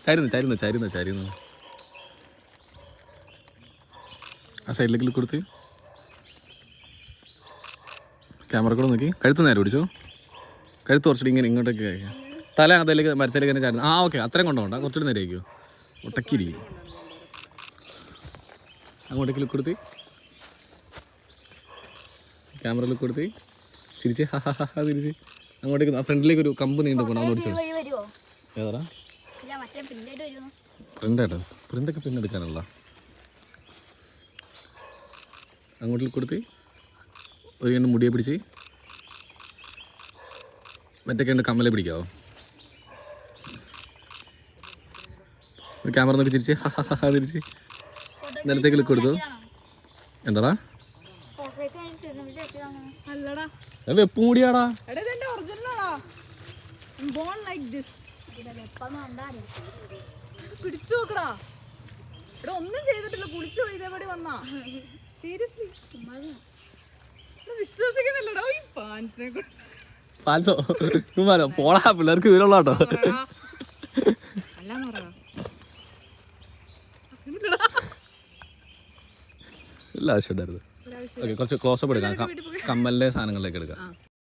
ചരിന്ന് ആ സൈഡിലേക്ക് കൊടുത്ത് ക്യാമറ കൂടെ നോക്കി കഴുത്ത് നേരെ പിടിച്ചോ. കഴുത്ത് കുറച്ചുകൂടി ഇങ്ങനെ ഇങ്ങോട്ടേക്ക് കഴിക്കാം. തല അതിലേക്ക് മരത്തിലേക്ക് തന്നെ ചാടുന്നു. ആ ഓക്കെ, അത്രയും കൊണ്ടുപോകണ്ട, കുറച്ചുകൂടി നേരെ ആയിരിക്കുമോ. ഒട്ടക്കിരിക്കും. അങ്ങോട്ടേക്ക് ലുക്ക് കൊടുത്ത് ക്യാമറ ലുക്ക് കൊടുത്ത് ചിരിച്ച് തിരിച്ച് അങ്ങോട്ടേക്ക് ഫ്രണ്ടിലേക്ക് ഒരു കമ്പ് നീണ്ടു പോകണം. അന്ന് ഓടിച്ചോ. ഏതാ പ്രിൻ്റായിട്ടോ? പ്രിൻ്റൊക്കെ പിന്നെ എടുക്കാനുള്ള. അങ്ങോട്ടേക്ക് കൊടുത്ത് ഒരു കണ്ട് മുടിയെ പിടിച്ച് മറ്റേ കണ്ട് കമ്മലെ പിടിക്കാവോ. ഒരു ക്യാമറ നോക്കി ചിരിച്ച് തിരിച്ച് നിലത്തേക്ക് ലുക്ക് കൊടുത്തു. എന്താടാ വെപ്പും കൂടിയാടാ. പിടിച്ചു നോക്കടാ. ഇവിടെ ഒന്നും ചെയ്തിട്ടില്ല, കുളിച്ചു ഇതേപടി വന്നാ. സീരിയസ്ലി വിശ്വസിക്കുന്നില്ലടാ ഈ പാൻസിനെ കൊണ്ട്. പാൻസോ പോളാ, പിള്ളേർക്ക് വീരമുള്ള കേട്ടോ. ഇല്ല ആവശ്യം ഉണ്ടായിരുന്നു. ഓക്കെ, കുറച്ച് ക്ലോസപ്പ് എടുക്കാം. കമ്മലിൻ്റെ സാധനങ്ങളിലേക്ക് എടുക്കാം.